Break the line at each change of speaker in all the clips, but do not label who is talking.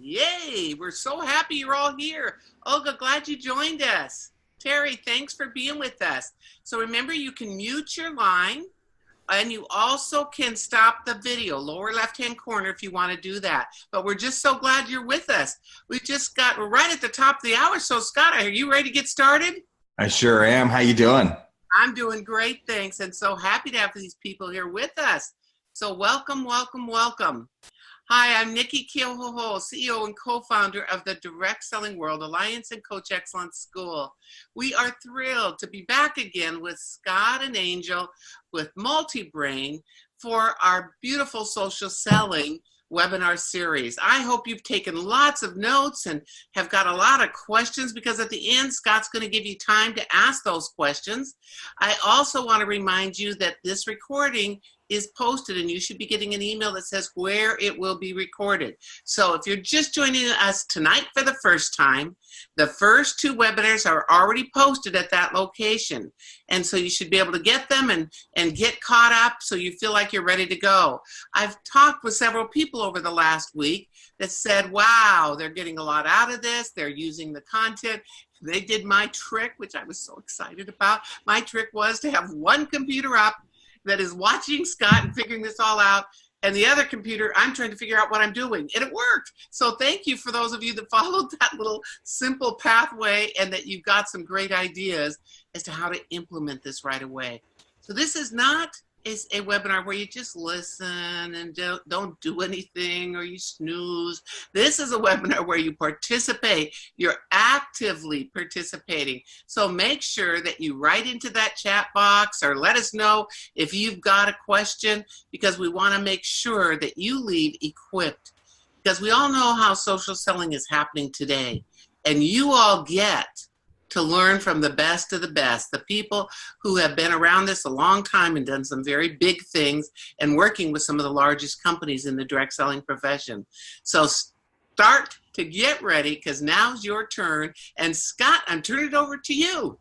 Yay, we're so happy you're all here. Olga, glad you joined us. Terry, thanks for being with us. So remember, you can mute your line and you also can stop the video, lower left-hand corner if you want to do that. But we're just so glad you're with us. We're right at the top of the hour. So Scott, are you ready to get started?
I sure am. How you doing?
I'm doing great, thanks. And so happy to have these people here with us. So welcome, welcome, welcome. Hi, I'm Nikki Kiohoho, CEO and co-founder of the Direct Selling World Alliance and Coach Excellence School. We are thrilled to be back again with Scott and Angel with Multibrain for our beautiful social selling webinar series. I hope you've taken lots of notes and have got a lot of questions, because at the end, Scott's going to give you time to ask those questions. I also want to remind you that this recording is posted and you should be getting an email that says where it will be recorded. So if you're just joining us tonight for the first time, the first two webinars are already posted at that location. And so you should be able to get them and get caught up so you feel like you're ready to go. I've talked with several people over the last week that said, wow, they're getting a lot out of this. They're using the content. They did my trick, which I was so excited about. My trick was to have one computer up that is watching Scott and figuring this all out, and the other computer, I'm trying to figure out what I'm doing, and it worked. So thank you for those of you that followed that little simple pathway and that you've got some great ideas as to how to implement this right away. So this is not a webinar where you just listen and don't do anything or you snooze. This is a webinar where you participate. You're actively participating. So make sure that you write into that chat box or let us know if you've got a question, because we want to make sure that you leave equipped, because we all know how social selling is happening today, and you all get to learn from the best of the best, the people who have been around this a long time and done some very big things and working with some of the largest companies in the direct selling profession. So start to get ready, because now's your turn. And Scott, I'm turning it over to you.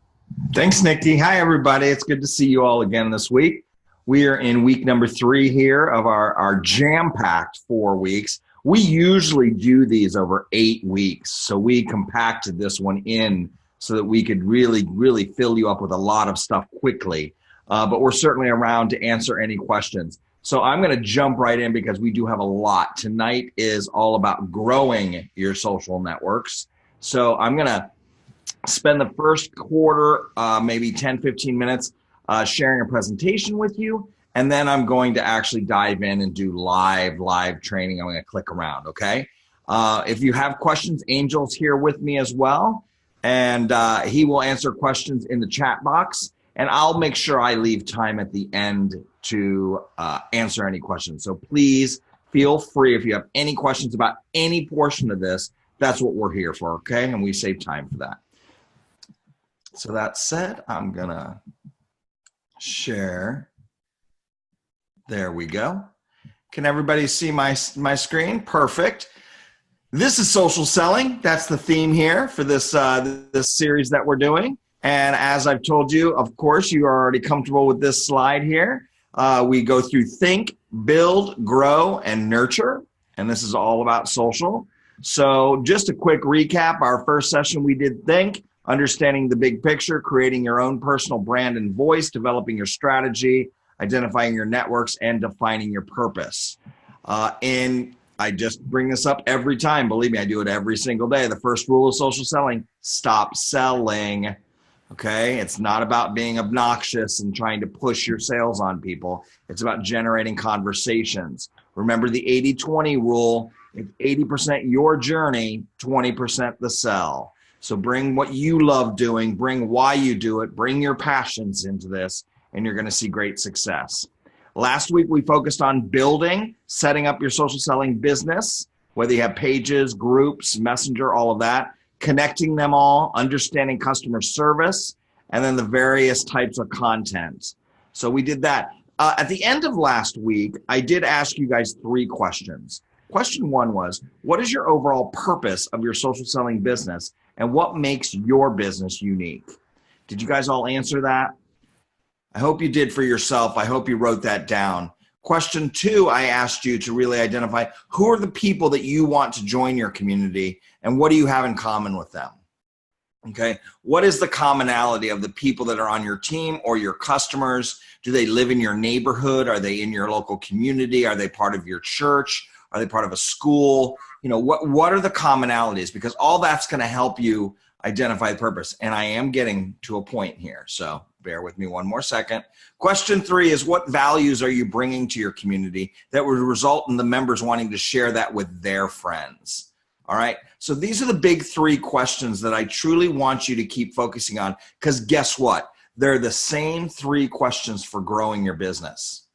Thanks, Nikki. Hi, everybody. It's good to see you all again this week. We are in week number 3 here of our jam-packed 4 weeks. We usually do these over 8 weeks, so we compacted this one in so that we could really fill you up with a lot of stuff quickly. But we're certainly around to answer any questions. So I'm going to jump right in because we do have a lot. Tonight is all about growing your social networks. So I'm going to spend the first quarter, maybe 10, 15 minutes sharing a presentation with you. And then I'm going to actually dive in and do live training. I'm going to click around, okay? If you have questions, Angel's here with me as well. And he will answer questions in the chat box, and I'll make sure I leave time at the end to answer any questions. So please feel free if you have any questions about any portion of this. That's what we're here for, okay? And we save time for that. So that said, I'm gonna share. There we go. Can everybody see my screen? Perfect. This is social selling. That's the theme here for this series that we're doing. And as I've told you, of course, you are already comfortable with this slide here. We go through think, build, grow, and nurture. And this is all about social. So just a quick recap. Our first session, we did think, understanding the big picture, creating your own personal brand and voice, developing your strategy, identifying your networks, and defining your purpose. I just bring this up every time. Believe me, I do it every single day. The first rule of social selling, stop selling, okay? It's not about being obnoxious and trying to push your sales on people. It's about generating conversations. Remember the 80-20 rule. It's 80% your journey, 20% the sell. So bring what you love doing, bring why you do it, bring your passions into this, and you're gonna see great success. Last week, we focused on building, setting up your social selling business, whether you have pages, groups, messenger, all of that, connecting them all, understanding customer service, and then the various types of content. So we did that. At the end of last week, I did ask you guys 3 questions. Question 1 was, what is your overall purpose of your social selling business, and what makes your business unique? Did you guys all answer that? I hope you did for yourself. I hope you wrote that down. Question 2, I asked you to really identify who are the people that you want to join your community and what do you have in common with them? Okay, what is the commonality of the people that are on your team or your customers? Do they live in your neighborhood? Are they in your local community? Are they part of your church? Are they part of a school? You know, what are the commonalities? Because all that's going to help you identify the purpose. And I am getting to a point here, so bear with me one more second. Question 3 is, what values are you bringing to your community that would result in the members wanting to share that with their friends? All right, so these are the big 3 questions that I truly want you to keep focusing on, because guess what? They're the same 3 questions for growing your business.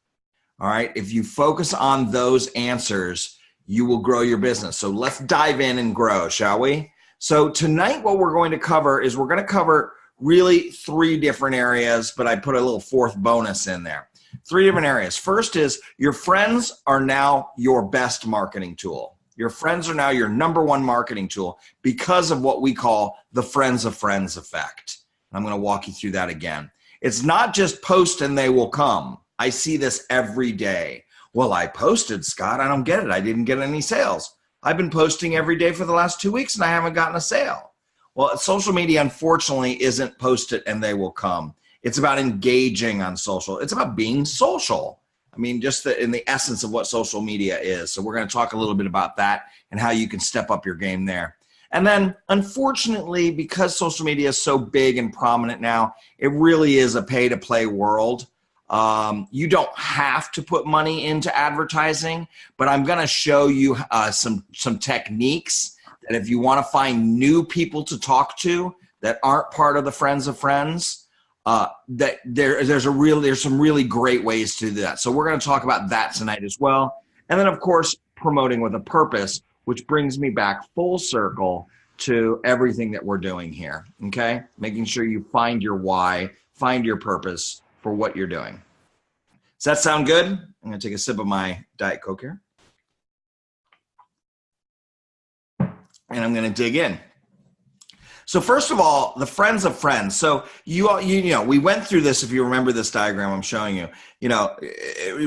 All right, if you focus on those answers, you will grow your business. So let's dive in and grow, shall we? So tonight what we're going to cover is we're going to cover really 3 different areas, but I put a little 4th bonus in there. 3 different areas. First is your friends are now your best marketing tool. Your friends are now your #1 marketing tool because of what we call the friends of friends effect. I'm going to walk you through that again. It's not just post and they will come. I see this every day. Well, I posted, Scott. I don't get it. I didn't get any sales. I've been posting every day for the last 2 weeks and I haven't gotten a sale. Well, social media, unfortunately, isn't post it and they will come. It's about engaging on social. It's about being social. I mean, just in the essence of what social media is. So we're going to talk a little bit about that and how you can step up your game there. And then, unfortunately, because social media is so big and prominent now, it really is a pay-to-play world. You don't have to put money into advertising, but I'm going to show you some techniques that if you want to find new people to talk to that aren't part of the friends of friends, that there's some really great ways to do that. So we're going to talk about that tonight as well. And then, of course, promoting with a purpose, which brings me back full circle to everything that we're doing here, okay? Making sure you find your why, find your purpose for what you're doing. Does that sound good? I'm going to take a sip of my Diet Coke here. And I'm going to dig in. So first of all, the friends of friends. So you know, we went through this. If you remember this diagram I'm showing you, you know,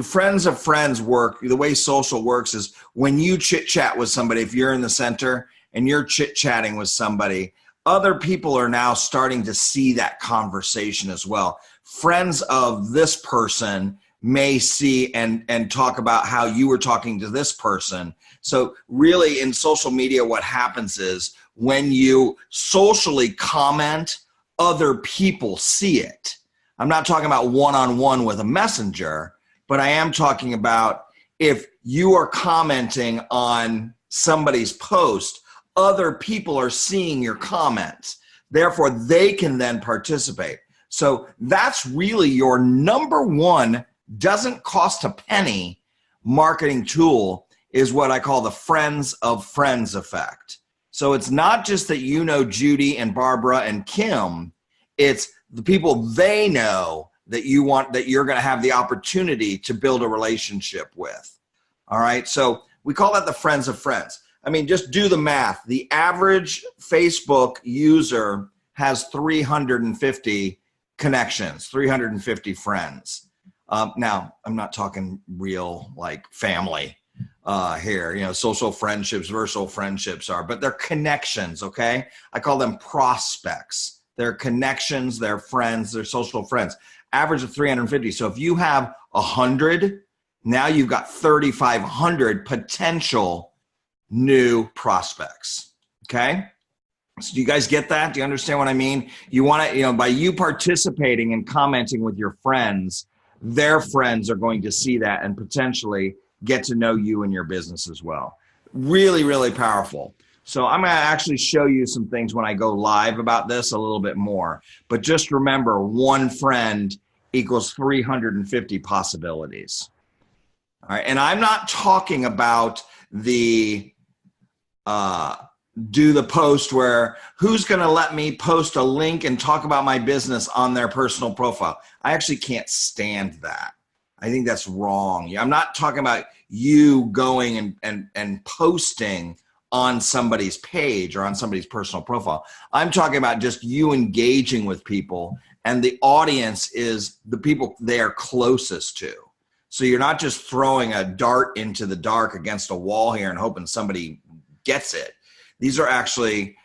friends of friends work. The way social works is when you chit chat with somebody, if you're in the center and you're chit chatting with somebody, other people are now starting to see that conversation as well. Friends of this person may see and talk about how you were talking to this person. So really in social media, what happens is when you socially comment, other people see it. I'm not talking about one-on-one with a messenger, but I am talking about if you are commenting on somebody's post, other people are seeing your comments. Therefore, they can then participate. So that's really your #1, doesn't cost a penny marketing tool, is what I call the friends of friends effect. So it's not just that you know Judy and Barbara and Kim, it's the people they know that you want, that you're going to have the opportunity to build a relationship with. All right, so we call that the friends of friends. I mean, just do the math. The average Facebook user has 350 connections, 350 friends. Now, I'm not talking real like family here, you know, social friendships, virtual friendships are, but they're connections, okay? I call them prospects. They're connections, they're friends, they're social friends. Average of 350. So if you have 100, now you've got 3,500 potential new prospects, okay? So do you guys get that? Do you understand what I mean? You want to, you know, by you participating and commenting with your friends, their friends are going to see that and potentially get to know you and your business as well. Really, really powerful. So I'm going to actually show you some things when I go live about this a little bit more. But just remember, one friend equals 350 possibilities. All right. And I'm not talking about the do the post where who's going to let me post a link and talk about my business on their personal profile. I actually can't stand that. I think that's wrong. I'm not talking about you going and posting on somebody's page or on somebody's personal profile. I'm talking about just you engaging with people, and the audience is the people they are closest to. So you're not just throwing a dart into the dark against a wall here and hoping somebody gets it. These are actually,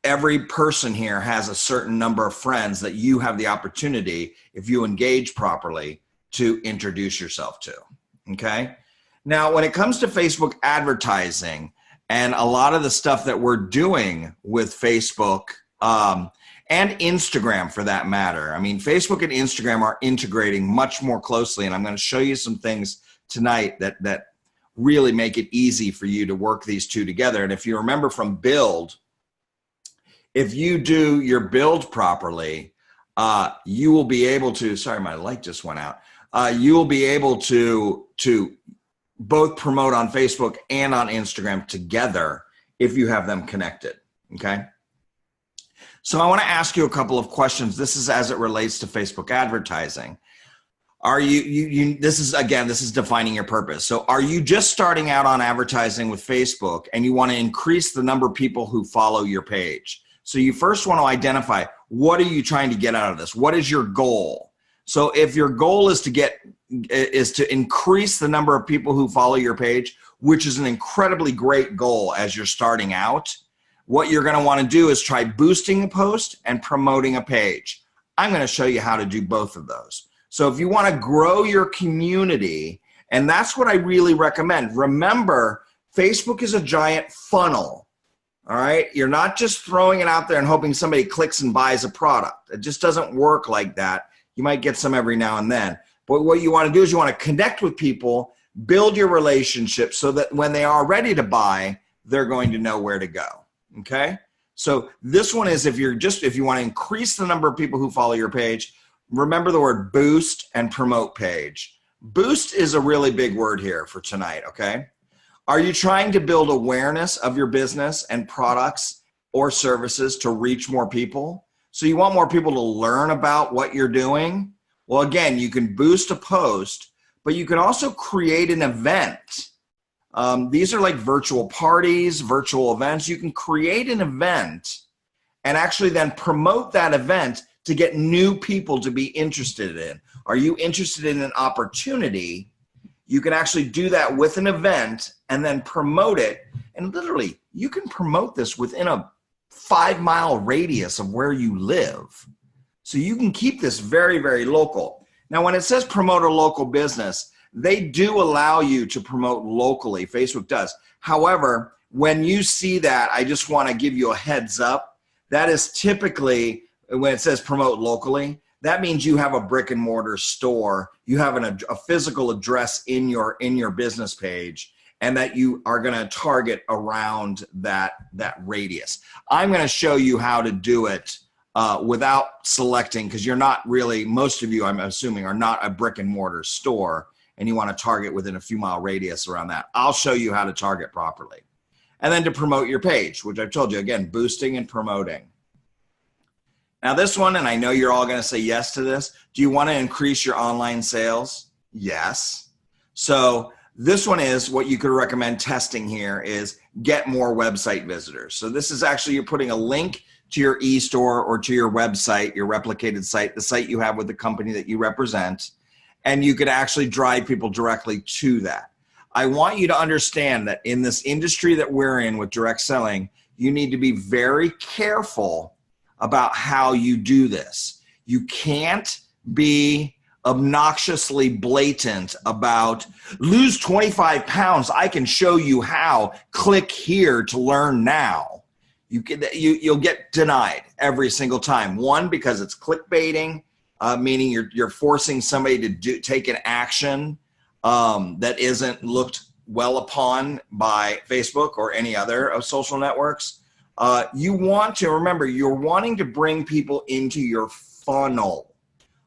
every person here has a certain number of friends that you have the opportunity, if you engage properly, to introduce yourself to, okay? Now, when it comes to Facebook advertising and a lot of the stuff that we're doing with Facebook and Instagram for that matter, I mean, Facebook and Instagram are integrating much more closely, and I'm going to show you some things tonight that really make it easy for you to work these two together. And if you remember from Build, if you do your build properly, you will be able to, sorry, my light just went out. You will be able to both promote on Facebook and on Instagram together if you have them connected, okay? So I want to ask you a couple of questions. This is as it relates to Facebook advertising. Are this is defining your purpose. So are you just starting out on advertising with Facebook and you want to increase the number of people who follow your page? So you first want to identify, what are you trying to get out of this? What is your goal? So if your goal is to increase the number of people who follow your page, which is an incredibly great goal as you're starting out, what you're going to want to do is try boosting a post and promoting a page. I'm going to show you how to do both of those. So if you want to grow your community, and that's what I really recommend. Remember, Facebook is a giant funnel. All right, you're not just throwing it out there and hoping somebody clicks and buys a product. It just doesn't work like that. You might get some every now and then. But what you want to do is you want to connect with people, build your relationship so that when they are ready to buy, they're going to know where to go. Okay? So this one is if you want to increase the number of people who follow your page, remember the word boost and promote page. Boost is a really big word here for tonight, okay? Are you trying to build awareness of your business and products or services to reach more people? So you want more people to learn about what you're doing? Well, again, you can boost a post, but you can also create an event. These are like virtual parties, virtual events. You can create an event and actually then promote that event to get new people to be interested in. Are you interested in an opportunity? You can actually do that with an event and then promote it. And literally, you can promote this within a 5-mile radius of where you live. So you can keep this very, very local. Now, when it says promote a local business, they do allow you to promote locally. Facebook does. However, when you see that, I just want to give you a heads up. That is typically, when it says promote locally, that means you have a brick and mortar store. You have a physical address in your business page, and that you are going to target around that radius. I'm going to show you how to do it without selecting, because you're not really, most of you, I'm assuming, are not a brick and mortar store, and you want to target within a few mile radius around that. I'll show you how to target properly. And then to promote your page, which I've told you, again, boosting and promoting. Now this one, and I know you're all going to say yes to this. Do you want to increase your online sales? Yes. So this one is what you could recommend testing here is get more website visitors. So this is actually, you're putting a link to your e-store or to your website, your replicated site, the site you have with the company that you represent, and you could actually drive people directly to that. I want you to understand that in this industry that we're in with direct selling, you need to be very careful about how you do this. You can't be obnoxiously blatant about lose 25 pounds. I can show you how. Click here to learn now. You'll get denied every single time. One, because it's clickbaiting, meaning you're forcing somebody to take an action that isn't looked well upon by Facebook or any other of social networks. You want to remember, you're wanting to bring people into your funnel,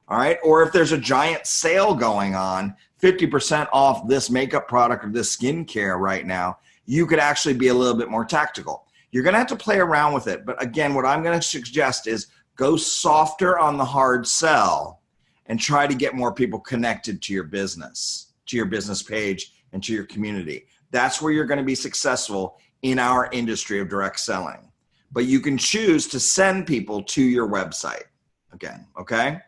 all right? Or if there's a giant sale going on, 50% off this makeup product or this skincare right now, you could actually be a little bit more tactical. You're going to have to play around with it. But again, what I'm going to suggest is go softer on the hard sell and try to get more people connected to your business page, and to your community. That's where you're going to be successful in our industry of direct selling. But you can choose to send people to your website again, okay?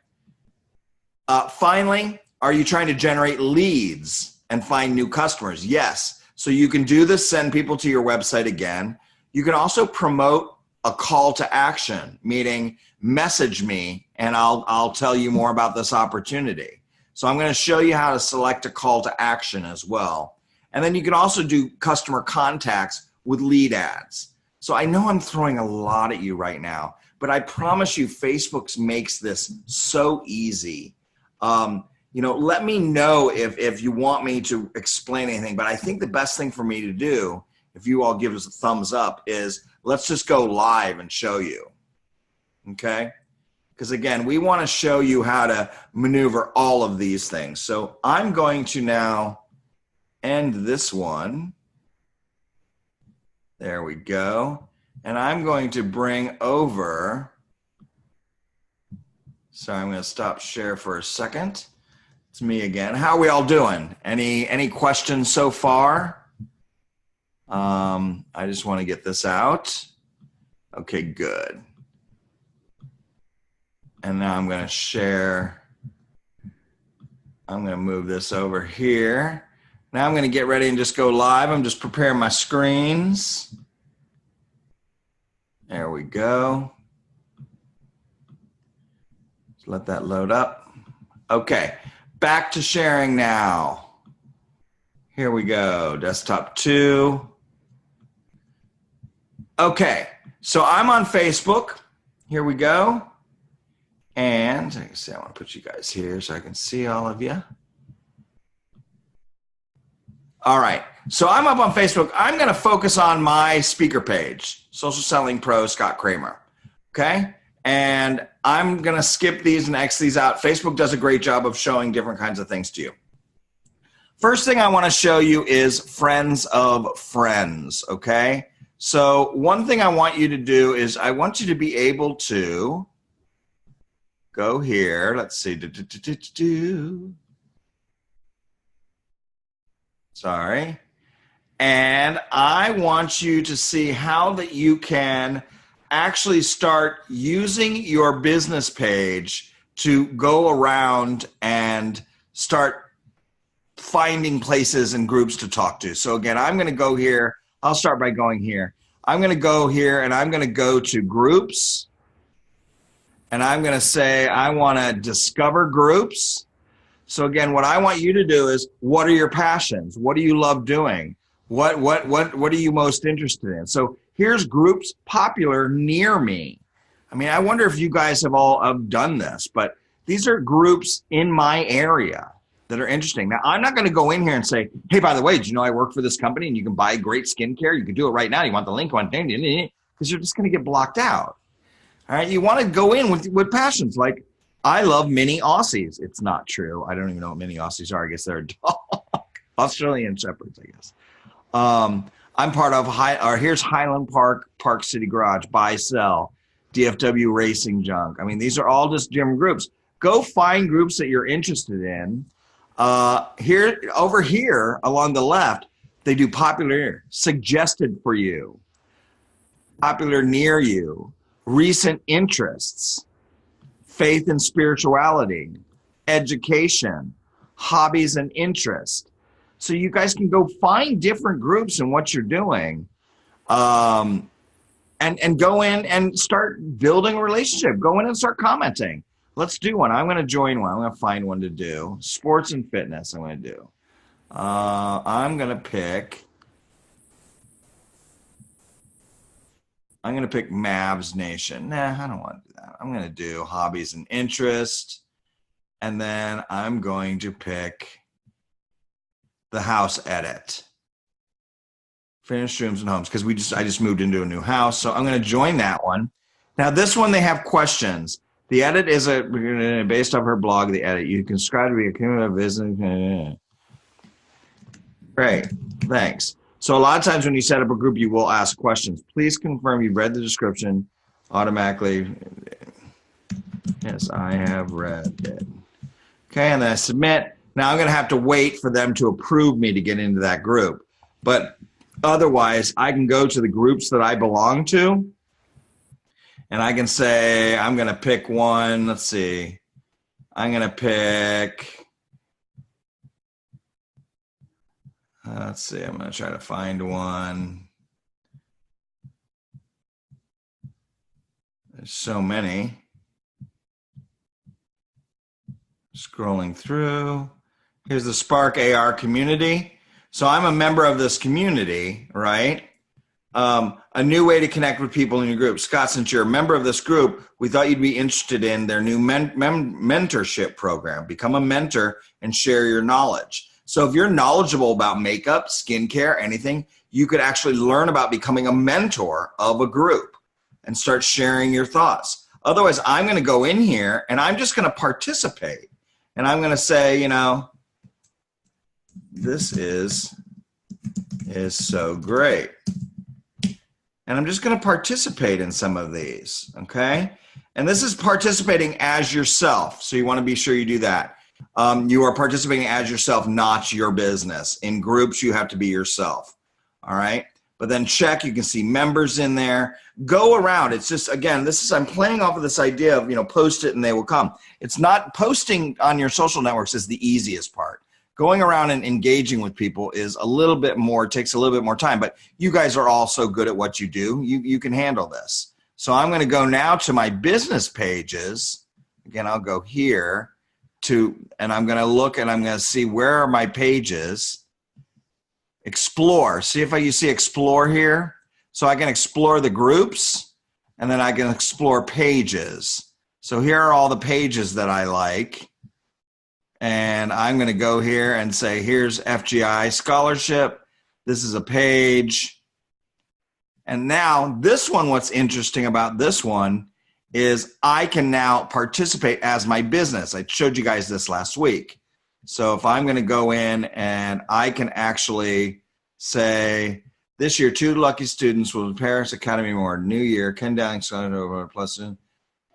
Finally, Are you trying to generate leads and find new customers? Yes. So you can do this, send people to your website again. You can also promote a call to action, meaning message me and I'll tell you more about this opportunity. So I'm going to show you how to select a call to action as well. And then you can also do customer contacts with lead ads. So I know I'm throwing a lot at you right now, but I promise you Facebook makes this so easy. Let me know if you want me to explain anything, but I think the best thing for me to do, if you all give us a thumbs up, is let's just go live and show you, okay? Because again, we want to show you how to maneuver all of these things. So I'm going to now end this one. There we go. And I'm going to bring over, sorry, I'm going to stop share for a second. It's me again. How are we all doing? Any questions so far? I just want to get this out. Okay, good. And now I'm going to share. I'm going to move this over here. Now I'm going to get ready and just go live. I'm just preparing my screens. There we go. Just let that load up. Okay, back to sharing now. Here we go, desktop 2. Okay, so I'm on Facebook. Here we go. And I say I want to put you guys here so I can see all of you. All right, so I'm up on Facebook. I'm going to focus on my speaker page, Social Selling Pro Scott Kramer, okay? And I'm going to skip these and X these out. Facebook does a great job of showing different kinds of things to you. First thing I want to show you is friends of friends, okay? So one thing I want you to do is I want you to be able to go here. Let's see. Sorry. And I want you to see how that you can actually start using your business page to go around and start finding places and groups to talk to. So again, I'm going to go here. I'll start by going here. I'm going to go here and I'm going to go to groups. And I'm going to say I want to discover groups. So again, what I want you to do is, what are your passions? What do you love doing? What are you most interested in? So here's groups popular near me. I mean, I wonder if you guys have all done this, but these are groups in my area that are interesting. Now, I'm not going to go in here and say, hey, by the way, did you know I work for this company and you can buy great skincare? You can do it right now. You want the link on thing? Because you're just going to get blocked out. All right, you want to go in with passions like, I love mini Aussies. It's not true. I don't even know what mini Aussies are. I guess they're a dog. Australian Shepherds, I guess. I'm part of here's Highland Park City Garage, Buy Sell, DFW Racing Junk. I mean, these are all just gym groups. Go find groups that you're interested in. Over here along the left, they do popular, suggested for you, popular near you, recent interests, faith and spirituality, education, hobbies and interests. So you guys can go find different groups in what you're doing, and go in and start building a relationship. Go in and start commenting. Let's do one. I'm going to join one. I'm going to find one to do. Sports and fitness I'm going to do. I'm going to pick Mavs Nation. Nah, I don't want to do that. I'm going to do hobbies and interest. And then I'm going to pick the house edit. Finished rooms and homes, because I just moved into a new house. So I'm going to join that one. Now this one, they have questions. The edit is based off her blog, the edit. You can subscribe to be a cumulative business. Great, thanks. So a lot of times when you set up a group, you will ask questions. Please confirm you've read the description automatically. Yes, I have read it. Okay, and then I submit. Now I'm going to have to wait for them to approve me to get into that group. But otherwise, I can go to the groups that I belong to, and I can say, I'm going to pick one. Let's see. I'm going to pick Let's see, I'm going to try to find one. There's so many. Scrolling through. Here's the Spark AR community. So I'm a member of this community, right? A new way to connect with people in your group. Scott, since you're a member of this group, we thought you'd be interested in their new mentorship program. Become a mentor and share your knowledge. So if you're knowledgeable about makeup, skincare, anything, you could actually learn about becoming a mentor of a group and start sharing your thoughts. Otherwise, I'm going to go in here and I'm just going to participate. And I'm going to say, you know, this is so great. And I'm just going to participate in some of these, okay? And this is participating as yourself. So you want to be sure you do that. You are participating as yourself, not your business. In groups, you have to be yourself, all right? But then check, you can see members in there. Go around. It's just, again, I'm playing off of this idea of, you know, post it and they will come. It's not, posting on your social networks is the easiest part. Going around and engaging with people is a little bit more, takes a little bit more time, but you guys are all so good at what you do. You can handle this. So I'm going to go now to my business pages. Again, I'll go here and I'm going to look and I'm going to see where are my pages. Explore. See if you see explore here. So I can explore the groups and then I can explore pages. So here are all the pages that I like. And I'm going to go here and say, here's FGI scholarship. This is a page. And now this one, what's interesting about this one is I can now participate as my business. I showed you guys this last week. So if I'm going to go in and I can actually say, this year, 2 lucky students will Paris Academy Award, New Year, Ken Dowling Scholarship Award plus. And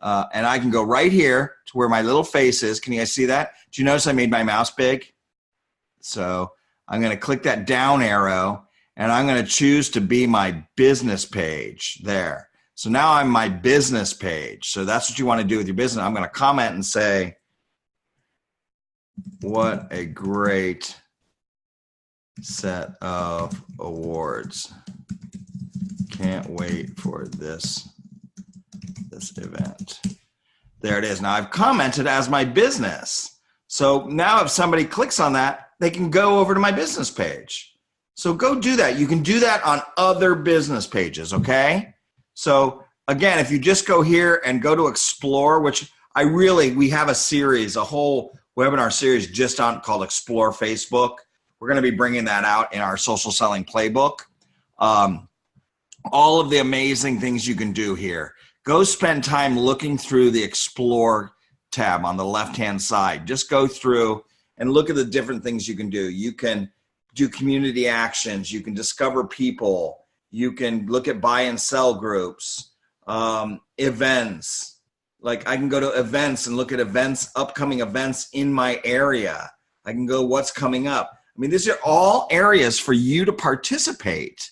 I can go right here to where my little face is. Can you guys see that? Do you notice I made my mouse big? So I'm going to click that down arrow and I'm going to choose to be my business page there. So now I'm my business page. So that's what you want to do with your business. I'm going to comment and say, what a great set of awards. Can't wait for this event. There it is. Now I've commented as my business. So now if somebody clicks on that, they can go over to my business page. So go do that. You can do that on other business pages, okay? So again, if you just go here and go to explore, which we have a series, a whole webinar series just on called Explore Facebook. We're going to be bringing that out in our social selling playbook. All of the amazing things you can do here. Go spend time looking through the Explore tab on the left-hand side. Just go through and look at the different things you can do. You can do community actions. You can discover people. You can look at buy and sell groups, events. Like I can go to events and look at events, upcoming events in my area. I can go what's coming up. I mean, these are all areas for you to participate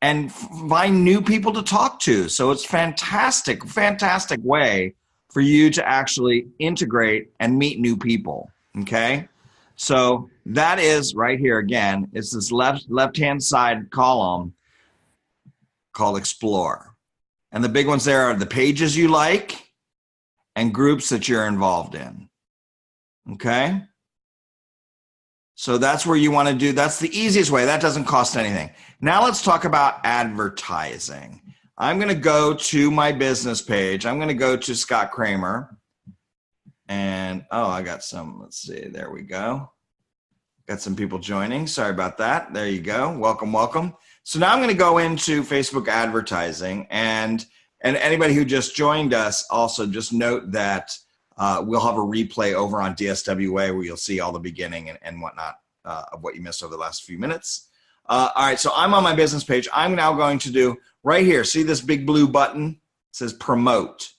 and find new people to talk to. So it's fantastic way for you to actually integrate and meet new people, okay? So that is right here again, it's this left-hand side column called Explore. And the big ones there are the pages you like and groups that you're involved in, okay? So that's where you want to do, that's the easiest way. That doesn't cost anything. Now let's talk about advertising. I'm going to go to my business page. I'm going to go to Scott Kramer. And, I got some, let's see, there we go. Got some people joining. Sorry about that. There you go. Welcome, welcome. So now I'm going to go into Facebook advertising. And anybody who just joined us, also just note that we'll have a replay over on DSWA where you'll see all the beginning and whatnot of what you missed over the last few minutes. All right, so I'm on my business page. I'm now going to do right here. See this big blue button? It says promote.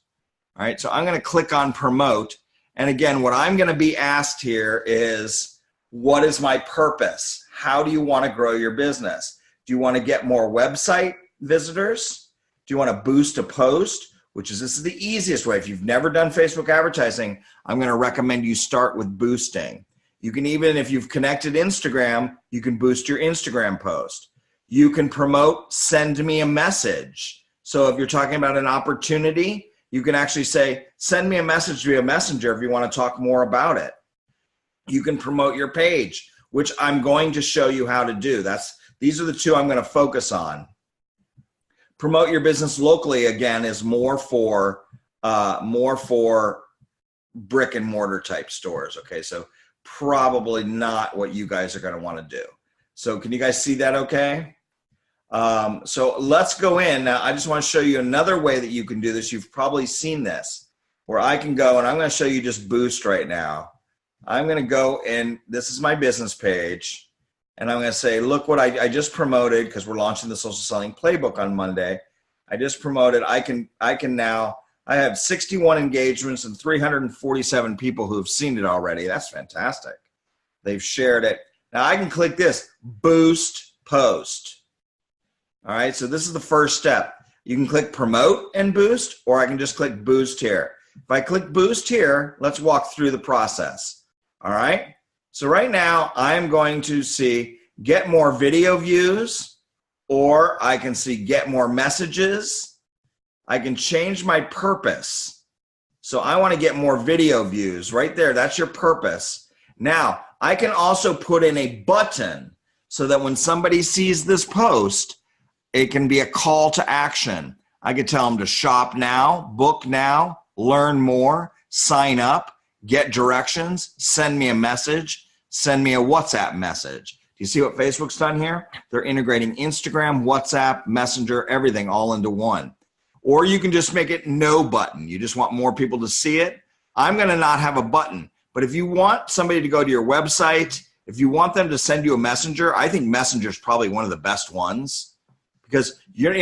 All right, so I'm going to click on promote. And again, what I'm going to be asked here is, what is my purpose? How do you want to grow your business? Do you want to get more website visitors? Do you want to boost a post? This is the easiest way. If you've never done Facebook advertising, I'm going to recommend you start with boosting. You can even, if you've connected Instagram, you can boost your Instagram post. You can promote, send me a message. So if you're talking about an opportunity, you can actually say, send me a message via Messenger if you want to talk more about it. You can promote your page, which I'm going to show you how to do. These are the two I'm going to focus on. Promote your business locally, again, is more for brick and mortar type stores. Okay, so probably not what you guys are going to want to do. So can you guys see that okay? So let's go in. Now, I just want to show you another way that you can do this. You've probably seen this, where I can go, and I'm going to show you just Boost right now. I'm going to go in, this is my business page, and I'm going to say, look what I just promoted, because we're launching the social selling playbook on Monday. I just promoted, I have 61 engagements and 347 people who have seen it already. That's fantastic. They've shared it. Now I can click this, Boost Post. All right, so this is the first step. You can click Promote and Boost, or I can just click Boost here. If I click Boost here, let's walk through the process. All right, so right now I'm going to see get more video views, or I can see get more messages. I can change my purpose. So I want to get more video views right there. That's your purpose. Now I can also put in a button so that when somebody sees this post, it can be a call to action. I could tell them to shop now, book now, learn more, sign up, get directions, send me a message, send me a WhatsApp message. Do you see what Facebook's done here? They're integrating Instagram, WhatsApp, Messenger, everything all into one. Or you can just make it no button. You just want more people to see it. I'm going to not have a button. But if you want somebody to go to your website, if you want them to send you a messenger, I think Messenger is probably one of the best ones, because you're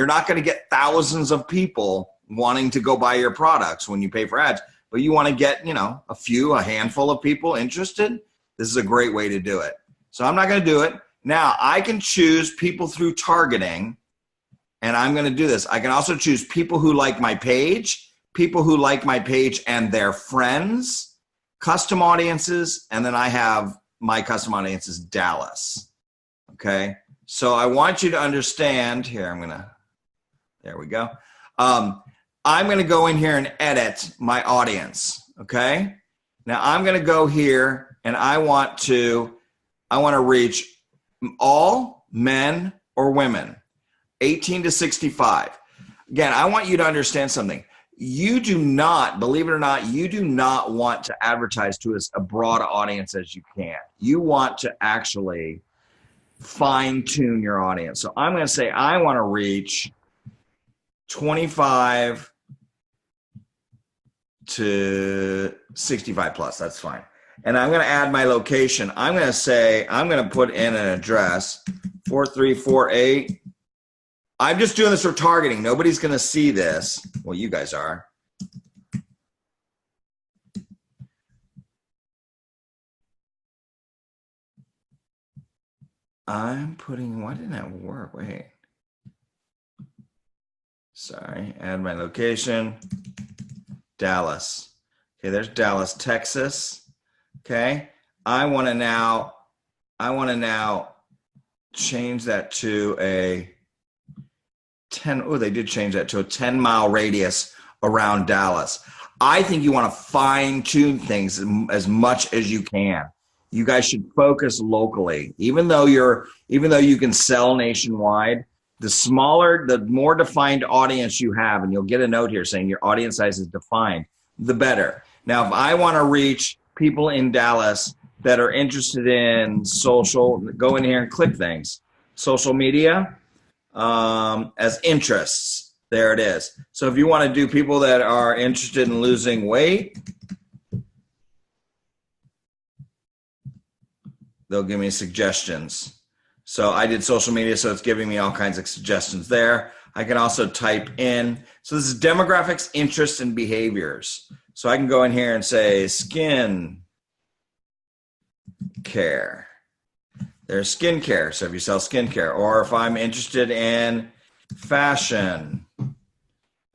not going to get thousands of people wanting to go buy your products when you pay for ads, but you want to get, a handful of people interested. This is a great way to do it. So I'm not going to do it. Now I can choose people through targeting, and I'm going to do this. I can also choose people who like my page and their friends, custom audiences, and then I have my custom audience is Dallas. Okay. So I want you to understand here. There we go. I'm going to go in here and edit my audience. Okay. Now I'm going to go here and I want to reach all men or women, 18 to 65. Again, I want you to understand something. You do not, believe it or not, you do not want to advertise to as a broad audience as you can. You want to actually fine tune your audience. So I'm going to say I want to reach 25 to 65 plus. That's fine. And I'm going to add my location. I'm going to put in an address, 4348. I'm just doing this for targeting. Nobody's going to see this. Well, you guys are. Why didn't that work? Wait. Sorry, add my location, Dallas. Okay, there's Dallas, Texas. Okay, I want to now change that to a 10. Oh, they did change that to a 10-mile radius around Dallas. I think you want to fine tune things as much as you can. You guys should focus locally. Even though you can sell nationwide, the more defined audience you have, and you'll get a note here saying your audience size is defined, the better. Now, if I want to reach people in Dallas that are interested in social, go in here and click things. Social media as interests. There it is. So if you want to do people that are interested in losing weight, they'll give me suggestions. So I did social media, so it's giving me all kinds of suggestions there. I can also type in. So this is demographics, interests, and behaviors. So I can go in here and say skin care. There's skin care. So if you sell skin care, or if I'm interested in fashion,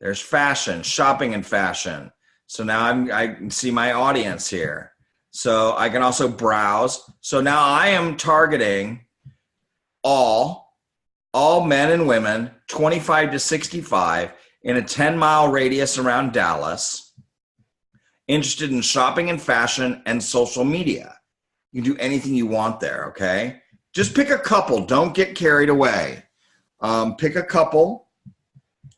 there's fashion, shopping and fashion. So now I can see my audience here. So I can also browse. So now I am targeting all men and women 25 to 65 in a 10-mile radius around Dallas, interested in shopping and fashion and social media. You can do anything you want there, okay? Just pick a couple. Don't get carried away. Pick a couple.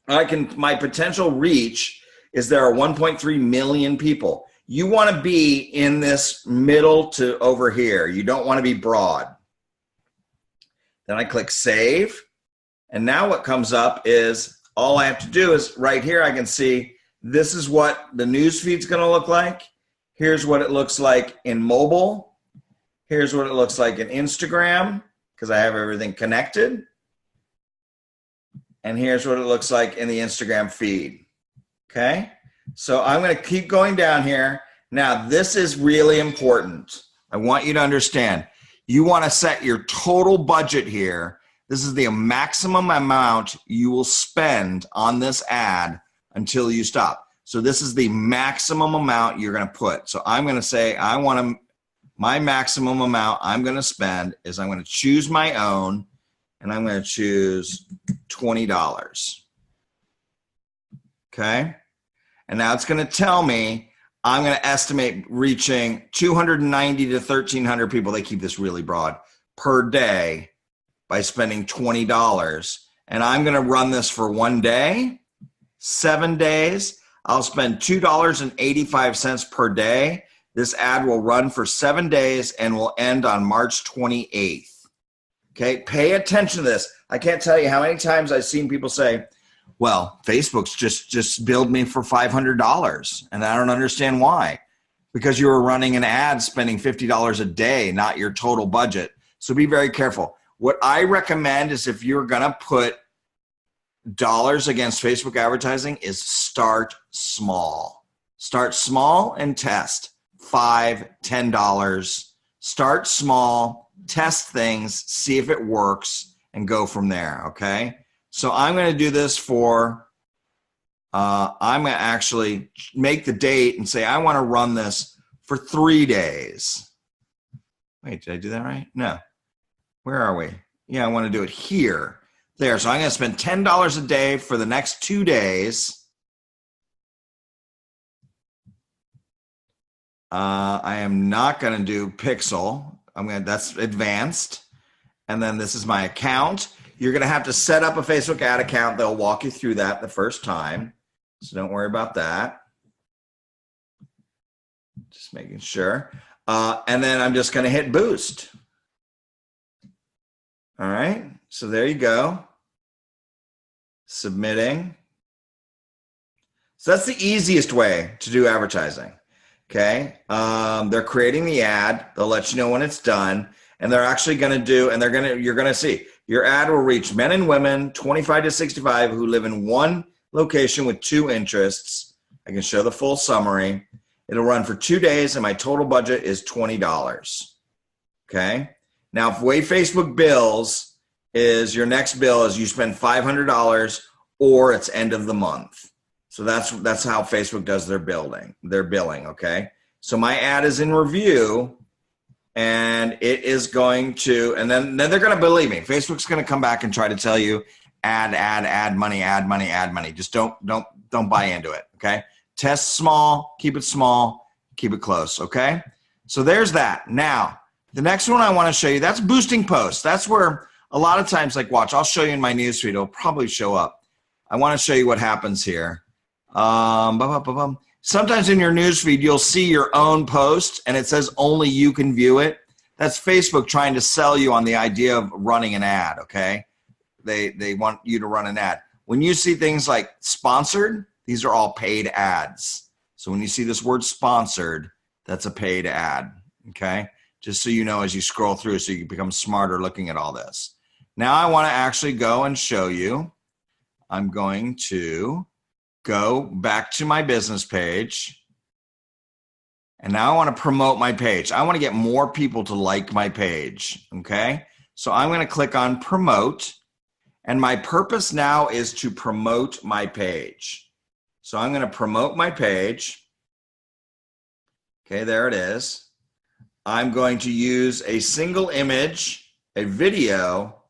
My potential reach is there are 1.3 million people. You want to be in this middle to over here. You don't want to be broad. Then I click save. And now what comes up is all I have to do is right here, I can see this is what the news feed's going to look like. Here's what it looks like in mobile. Here's what it looks like in Instagram because I have everything connected. And here's what it looks like in the Instagram feed. Okay. So I'm going to keep going down here. Now, this is really important. I want you to understand. You want to set your total budget here. This is the maximum amount you will spend on this ad until you stop. So this is the maximum amount you're going to put. So I'm going to say my maximum amount I'm going to spend is I'm going to choose my own, and I'm going to choose $20. Okay? And now it's going to tell me I'm going to estimate reaching 290 to 1,300 people. They keep this really broad per day by spending $20. And I'm going to run this for 1 day, 7 days. I'll spend $2.85 per day. This ad will run for 7 days and will end on March 28th. Okay, pay attention to this. I can't tell you how many times I've seen people say, well, Facebook's just billed me for $500, and I don't understand why. Because you were running an ad spending $50 a day, not your total budget. So be very careful. What I recommend is if you're going to put dollars against Facebook advertising is start small. Start small and test. $5, $10. Start small, test things, see if it works, and go from there, okay? So I'm going to do this for, I'm going to actually make the date and say I want to run this for 3 days. Wait, did I do that right? No. Where are we? Yeah, I want to do it here. There. So I'm going to spend $10 a day for the next 2 days. I am not going to do Pixel. That's advanced. And then this is my account. You're going to have to set up a Facebook ad account. They'll walk you through that the first time. So don't worry about that. Just making sure. And then I'm just going to hit boost. All right. So there you go. Submitting. So that's the easiest way to do advertising. Okay. They're creating the ad. They'll let you know when it's done. And they're actually going to do, and you're going to see your ad will reach men and women 25 to 65 who live in one location with 2 interests. I can show the full summary. It'll run for 2 days, and my total budget is $20. Okay. Now, the way Facebook bills is your next bill is you spend $500 or it's end of the month. So that's how Facebook does their billing. Okay. So my ad is in review. And it is going to, and then they're going to believe me. Facebook's going to come back and try to tell you add money. Just don't buy into it. Okay. Test small, keep it close. Okay. So there's that. Now, the next one I want to show you, that's boosting posts. That's where a lot of times, like watch, I'll show you in my newsfeed. It'll probably show up. I want to show you what happens here. Sometimes in your newsfeed, you'll see your own post and it says only you can view it. That's Facebook trying to sell you on the idea of running an ad, okay? They want you to run an ad. When you see things like sponsored, these are all paid ads. So when you see this word sponsored, that's a paid ad, okay? Just so you know as you scroll through so you can become smarter looking at all this. Now I want to actually go and show you. I'm going to go back to my business page. And now I want to promote my page. I want to get more people to like my page. Okay. So I'm going to click on promote. And my purpose now is to promote my page. So I'm going to promote my page. Okay. There it is. I'm going to use a single image, a video,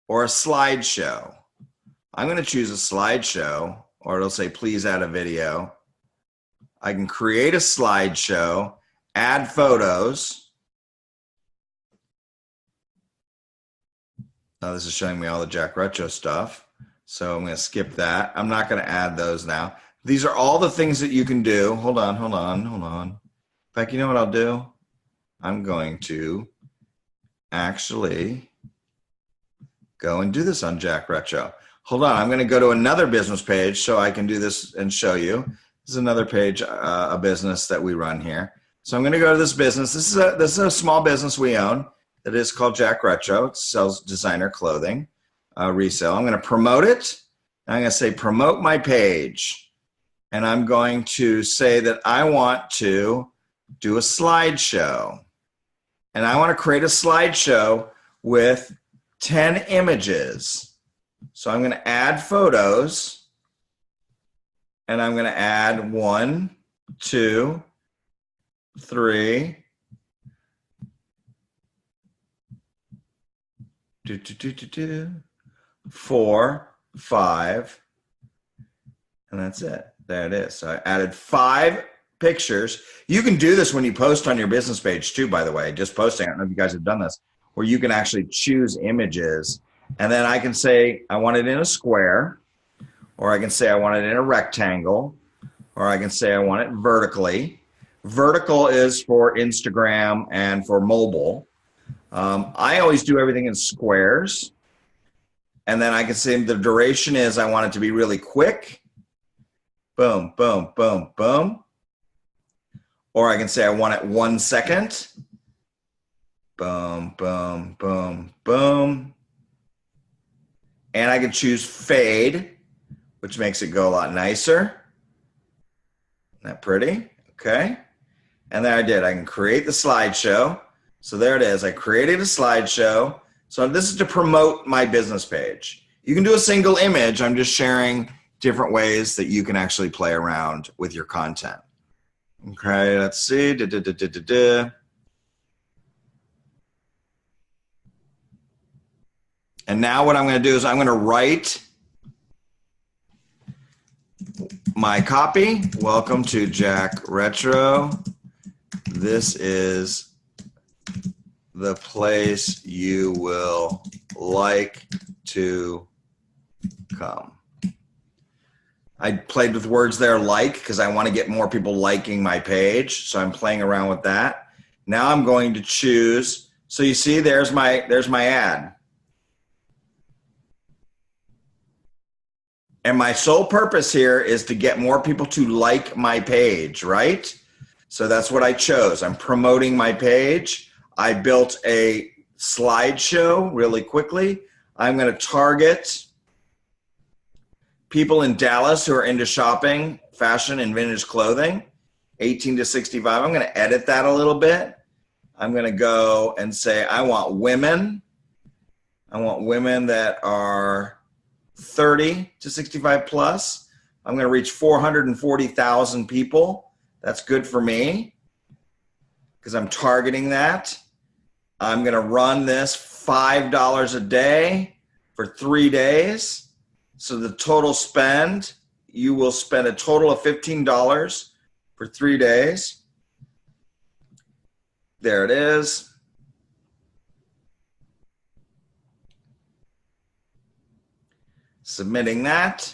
or a slideshow. I'm going to choose a slideshow, or it'll say, please add a video. I can create a slideshow, add photos. Now this is showing me all the Jack Retro stuff. So I'm going to skip that. I'm not going to add those now. These are all the things that you can do. Hold on. In fact, you know what I'll do? I'm going to actually go and do this on Jack Retro. Hold on. I'm going to go to another business page so I can do this and show you. This is another page, a business that we run here. So I'm going to go to this business. This is a small business we own that is called Jack Retro. It sells designer clothing, resale. I'm going to promote it. I'm going to say promote my page. And I'm going to say that I want to do a slideshow. And I want to create a slideshow with 10 images. So I'm going to add photos. And I'm going to add 1, 2, 3, 4, 5, and that's it. There it is. So I added 5 pictures. You can do this when you post on your business page too, by the way, just posting. I don't know if you guys have done this, where you can actually choose images. And then I can say I want it in a square, or I can say I want it in a rectangle, or I can say I want it vertically. Vertical is for Instagram and for mobile. I always do everything in squares. And then I can say the duration is I want it to be really quick. Boom, boom, boom, boom. Or I can say I want it 1 second. Boom, boom, boom, boom. And I can choose fade, which makes it go a lot nicer. Isn't that pretty? Okay. And there I did. I can create the slideshow. So there it is. I created a slideshow. So this is to promote my business page. You can do a single image. I'm just sharing different ways that you can actually play around with your content. Okay, let's see. And now what I'm going to do is I'm going to write my copy. Welcome to Jack Retro. This is the place you will like to come. I played with words there, like, because I want to get more people liking my page. So I'm playing around with that. Now I'm going to choose. So you see, there's my ad. And my sole purpose here is to get more people to like my page, right? So that's what I chose. I'm promoting my page. I built a slideshow really quickly. I'm going to target people in Dallas who are into shopping, fashion, and vintage clothing, 18 to 65. I'm going to edit that a little bit. I'm going to go and say I want women. I want women that are 30 to 65 plus. I'm going to reach 440,000 people. That's good for me because I'm targeting that. I'm going to run this $5 a day for 3 days. So the total spend, you will spend a total of $15 for 3 days. There it is. Submitting that.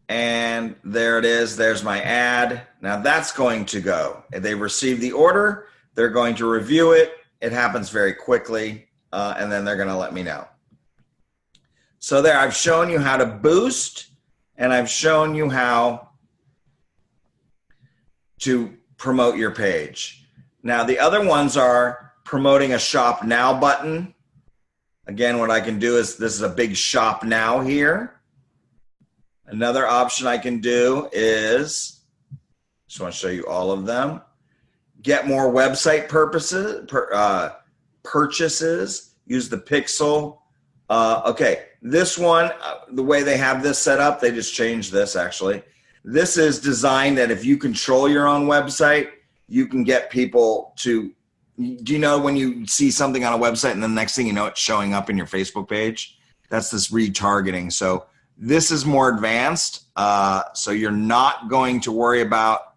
And there it is. There's my ad. Now that's going to go. They receive the order. They're going to review it. It happens very quickly. And then they're going to let me know. So there, I've shown you how to boost, and I've shown you how to promote your page. Now, the other ones are promoting a Shop Now button. Again, what I can do is, this is a big Shop Now here. Another option I can do is, just want to show you all of them. Get more website purchases, use the pixel. Okay, this one, the way they have this set up, they just changed this actually. This is designed that if you control your own website, you can get people to Do you know when you see something on a website and the next thing you know, it's showing up in your Facebook page? That's this retargeting. So this is more advanced. So you're not going to worry about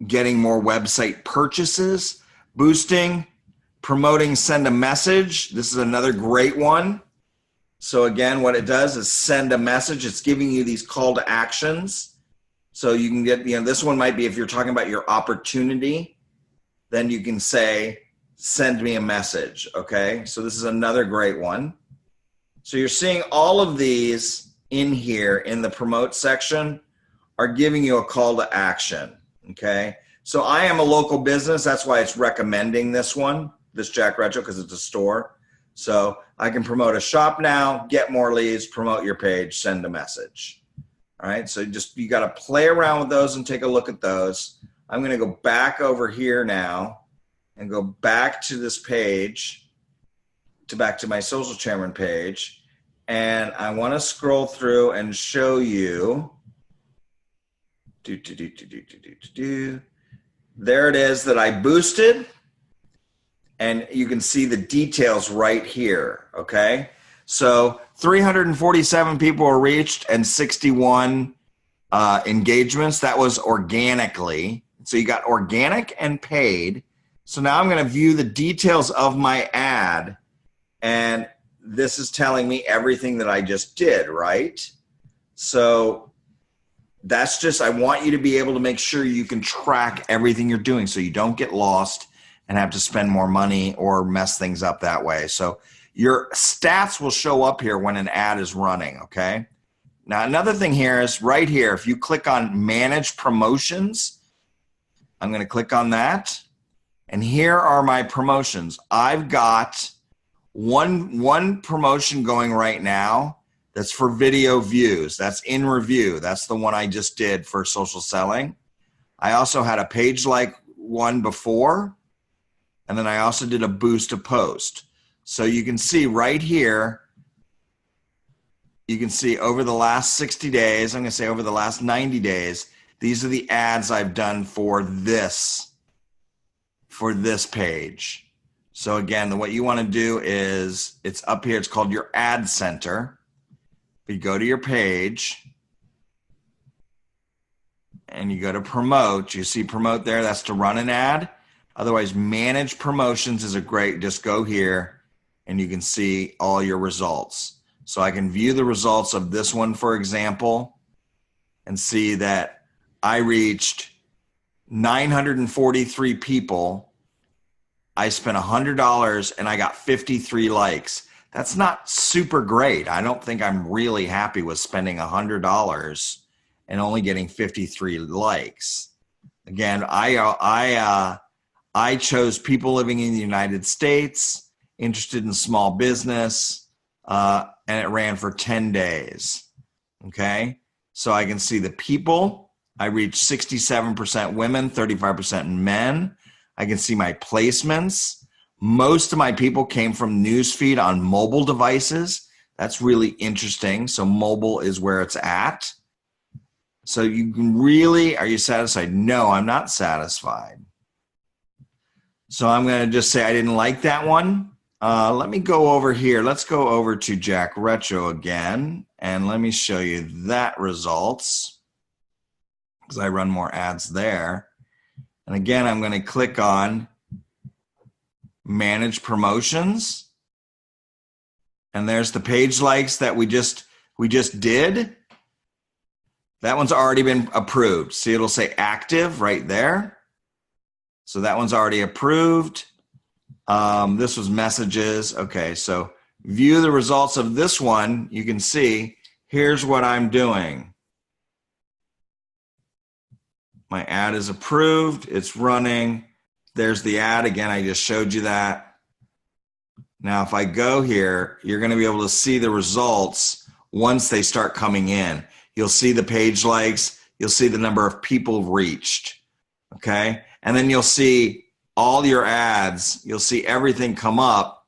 getting more website purchases, boosting, promoting, send a message. This is another great one. So again, what it does is send a message. It's giving you these call to actions. So you can get, this one might be if you're talking about your opportunity, then you can say, send me a message, okay? So this is another great one. So you're seeing all of these in here in the promote section are giving you a call to action, okay? So I am a local business. That's why it's recommending this one, this Jack Retro, because it's a store. So I can promote a shop now, get more leads, promote your page, send a message. All right, so you got to play around with those and take a look at those. I'm going to go back over here now and go back to this page, back to my Social Chairman page. And I want to scroll through and show you. There it is that I boosted. And you can see the details right here, okay? So 347 people were reached and 61 engagements. That was organically. So you got organic and paid. So now I'm going to view the details of my ad, and this is telling me everything that I just did, right? So that's just, I want you to be able to make sure you can track everything you're doing so you don't get lost and have to spend more money or mess things up that way. So your stats will show up here when an ad is running, okay? Now, another thing here is right here, if you click on Manage Promotions, I'm going to click on that. And here are my promotions. I've got one promotion going right now that's for video views. That's in review. That's the one I just did for social selling. I also had a page like one before, and then I also did a boost to post. So you can see right here, you can see over the last 60 days, I'm going to say over the last 90 days, these are the ads I've done for this page. So again, what you want to do is, it's up here, it's called your ad center. You go to your page and you go to promote. You see promote there, that's to run an ad. Otherwise, manage promotions is a great, just go here and you can see all your results. So I can view the results of this one, for example, and see that I reached 943 people. I spent $100 and I got 53 likes. That's not super great. I don't think I'm really happy with spending $100 and only getting 53 likes. Again, I chose people living in the United States, interested in small business, and it ran for 10 days, okay? So I can see the people. I reached 67% women, 35% men. I can see my placements. Most of my people came from newsfeed on mobile devices. That's really interesting. So mobile is where it's at. So you can really, are you satisfied? No, I'm not satisfied. So I'm going to just say I didn't like that one. Let me go over here. Let's go over to Jack Retro again, and let me show you that results because I run more ads there. And again, I'm going to click on Manage Promotions, and there's the page likes that we just did. That one's already been approved. See, it'll say active right there. So that one's already approved. This was messages. Okay, so view the results of this one. You can see, here's what I'm doing. My ad is approved. It's running. There's the ad. Again, I just showed you that. Now, if I go here, you're going to be able to see the results once they start coming in. You'll see the page likes. You'll see the number of people reached. Okay? And then you'll see all your ads. You'll see everything come up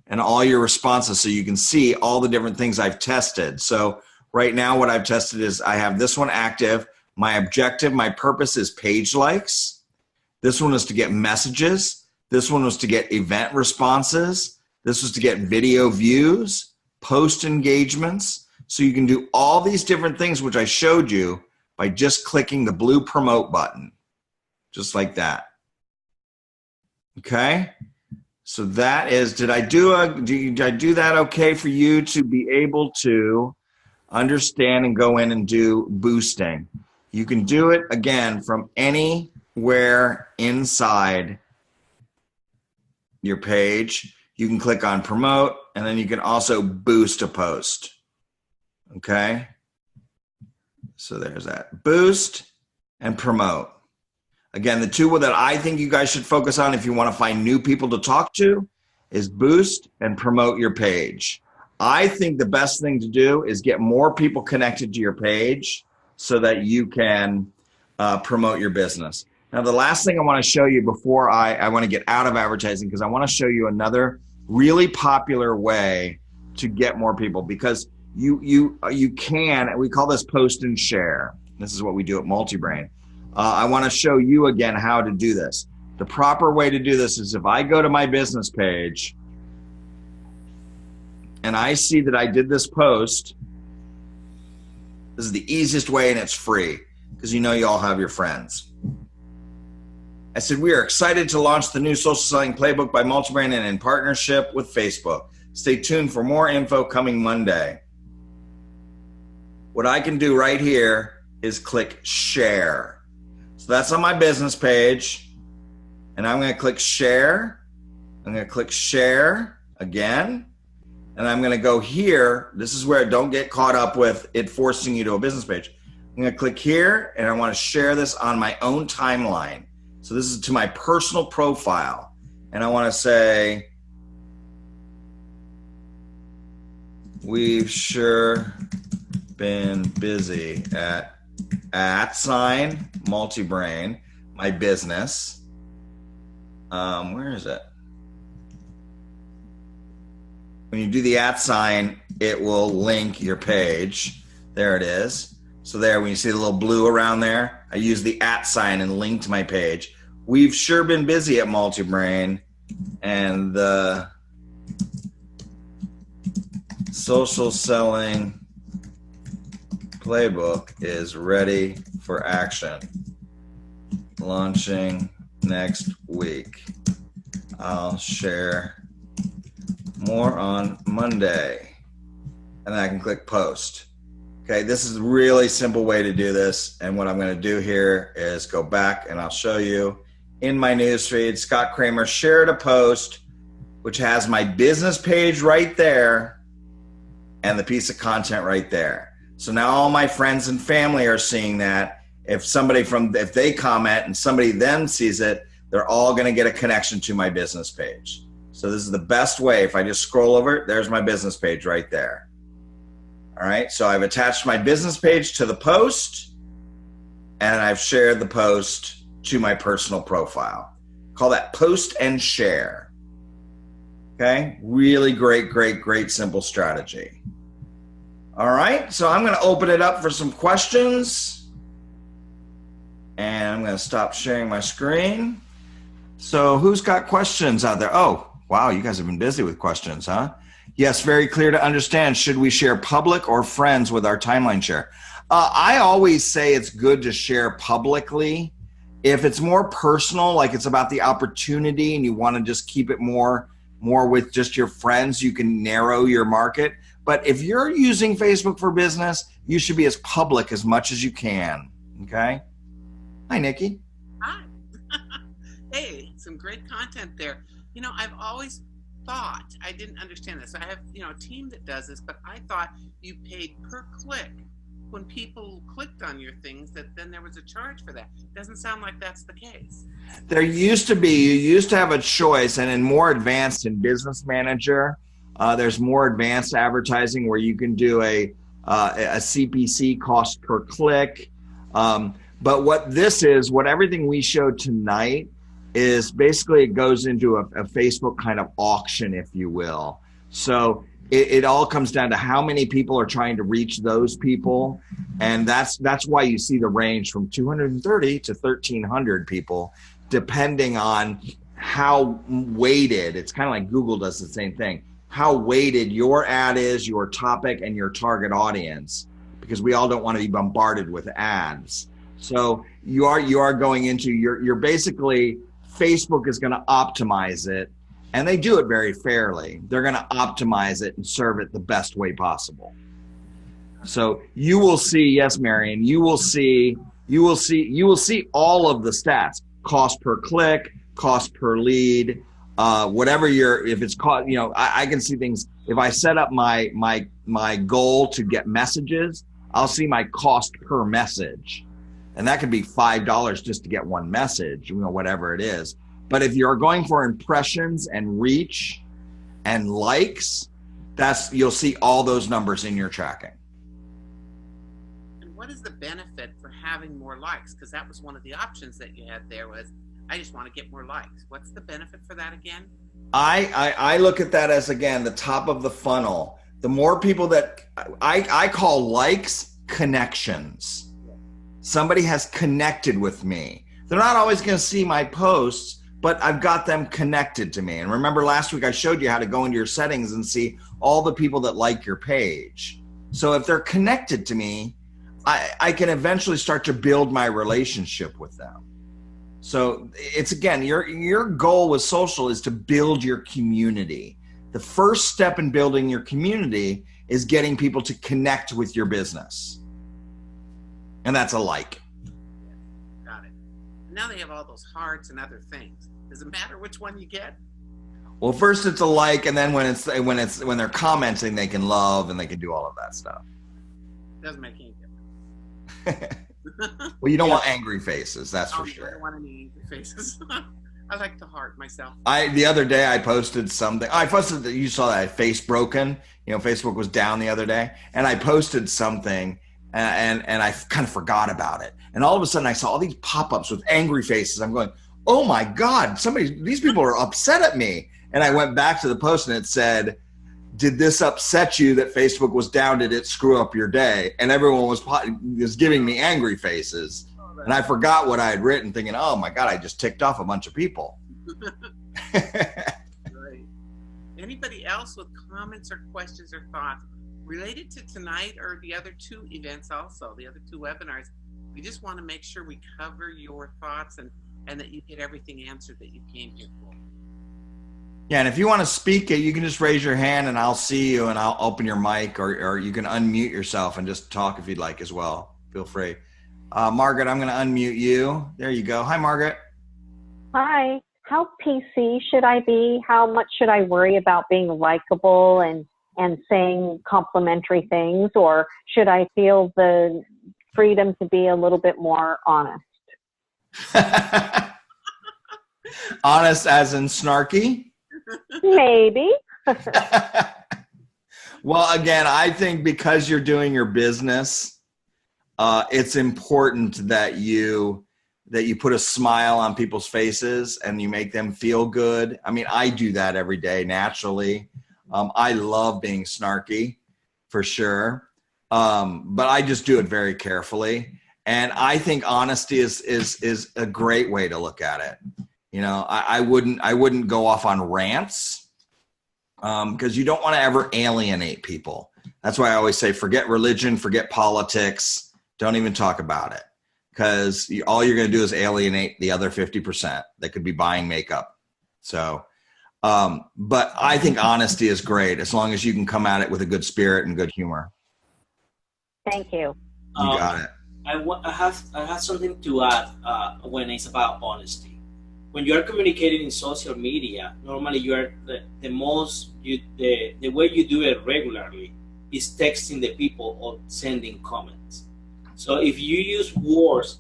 and all your responses. So you can see all the different things I've tested. So right now what I've tested is I have this one active. My objective, my purpose is page likes. This one was to get messages. This one was to get event responses. This was to get video views, post engagements. So you can do all these different things, which I showed you by just clicking the blue promote button, just like that. Okay. So that is, did I do that okay for you to be able to understand and go in and do boosting? You can do it again from anywhere inside your page. You can click on promote, and then you can also boost a post. Okay. So there's that, boost and promote. Again, the two that I think you guys should focus on if you want to find new people to talk to is boost and promote your page. I think the best thing to do is get more people connected to your page so that you can promote your business. Now, the last thing I want to show you before I want to get out of advertising, because I want to show you another really popular way to get more people, because you can, we call this post and share. This is what we do at Multibrain. I want to show you again how to do this. The proper way to do this is if I go to my business page and I see that I did this post, this is the easiest way and it's free because you know you all have your friends. I said, we are excited to launch the new social selling playbook by Multibrain and in partnership with Facebook. Stay tuned for more info coming Monday. What I can do right here is click share. So that's on my business page, and I'm going to click share. I'm going to click share again, and I'm going to go here. This is where don't get caught up with it forcing you to a business page. I'm going to click here, and I want to share this on my own timeline. So this is to my personal profile, and I want to say, we've sure been busy at Multibrain, my business. Where is it? When you do the @, it will link your page. There it is. So there, when you see the little blue around there, I use the @ and link to my page. We've sure been busy at Multibrain, and the social selling playbook is ready for action. Launching next week. I'll share more on Monday. And then I can click post. Okay, this is a really simple way to do this. And what I'm going to do here is go back and I'll show you in my newsfeed. Scott Kramer shared a post which has my business page right there and the piece of content right there. So now all my friends and family are seeing that. If they comment and somebody then sees it, they're all going to get a connection to my business page. So this is the best way. If I just scroll over, there's my business page right there. All right. So I've attached my business page to the post and I've shared the post to my personal profile. Call that post and share. Okay. Really great, simple strategy. All right, so I'm going to open it up for some questions, and I'm going to stop sharing my screen. So who's got questions out there? Oh, wow, you guys have been busy with questions, huh? Yes, very clear to understand. Should we share public or friends with our timeline share? I always say it's good to share publicly. If it's more personal, like it's about the opportunity and you want to just keep it more with just your friends, you can narrow your market. But if you're using Facebook for business, you should be as public as much as you can. Okay. Hi, Nikki.
Hi. Hey, some great content there. You know, I've always thought, I didn't understand this. I have, a team that does this, but I thought you paid per click when people clicked on your things, that then there was a charge for that. Doesn't sound like that's the case.
There used to be. You used to have a choice, and in more advanced in Business Manager, there's more advanced advertising where you can do a CPC, cost per click. But what everything we showed tonight is basically it goes into a Facebook kind of auction, if you will. So it all comes down to how many people are trying to reach those people. And that's why you see the range from 230 to 1,300 people, depending on how weighted, it's kind of like Google does the same thing, how weighted your ad is, your topic, and your target audience, because we all don't want to be bombarded with ads. So you are going into you're basically, Facebook is going to optimize it, and they do it very fairly. They're going to optimize it and serve it the best way possible. So you will see, yes, Marion, you will see all of the stats: cost per click, cost per lead, whatever if it's cost, I can see things. If I set up my goal to get messages, I'll see my cost per message. And that could be $5 just to get one message, whatever it is. But if you're going for impressions and reach and likes, you'll see all those numbers in your tracking.
And what is the benefit for having more likes? Because that was one of the options that you had there was, I just want to get more likes. What's the benefit for that again?
I look at that as, again, the top of the funnel. The more people that I call likes, connections. Somebody has connected with me. They're not always going to see my posts, but I've got them connected to me. And remember last week I showed you how to go into your settings and see all the people that like your page. So if they're connected to me, I can eventually start to build my relationship with them. So it's, again, your goal with social is to build your community. The first step in building your community is getting people to connect with your business. And that's a like.
Got it. Now they have all those hearts and other things. Does it matter which one you get?
Well, first it's a like, and then when they're commenting, they can love and they can do all of that stuff.
Doesn't make any difference.
Well, you don't want angry faces, that's for sure.
I don't want any angry faces. I like the heart myself.
The other day I posted something. You saw that face broken. Facebook was down the other day, and I posted something. And I kind of forgot about it. And all of a sudden I saw all these pop-ups with angry faces. I'm going, oh my God, these people are upset at me. And I went back to the post and it said, did this upset you that Facebook was down? Did it screw up your day? And everyone was giving me angry faces. And I forgot what I had written, thinking, oh my God, I just ticked off a bunch of people.
Right. Anybody else with comments or questions or thoughts related to tonight or the other two events also, the other two webinars? We just want to make sure we cover your thoughts and that you get everything answered that you came here for.
Yeah, and if you want to speak, you can just raise your hand and I'll see you and I'll open your mic, or you can unmute yourself and just talk if you'd like as well. Feel free. Margaret, I'm going to unmute you. There you go. Hi, Margaret.
Hi. How PC should I be? How much should I worry about being likable and saying complimentary things, or should I feel the freedom to be a little bit more honest?
Honest as in snarky?
Maybe.
Well, again, I think because you're doing your business, it's important that you put a smile on people's faces and you make them feel good. I mean, I do that every day naturally. I love being snarky for sure. But I just do it very carefully. And I think honesty is a great way to look at it. I wouldn't go off on rants because you don't want to ever alienate people. That's why I always say, forget religion, forget politics. Don't even talk about it, because all you're going to do is alienate the other 50% that could be buying makeup. So, but I think honesty is great as long as you can come at it with a good spirit and good humor.
Thank you.
You got it.
I have something to add when it's about honesty. When you are communicating in social media, normally you are the way you do it regularly is texting the people or sending comments. So if you use words,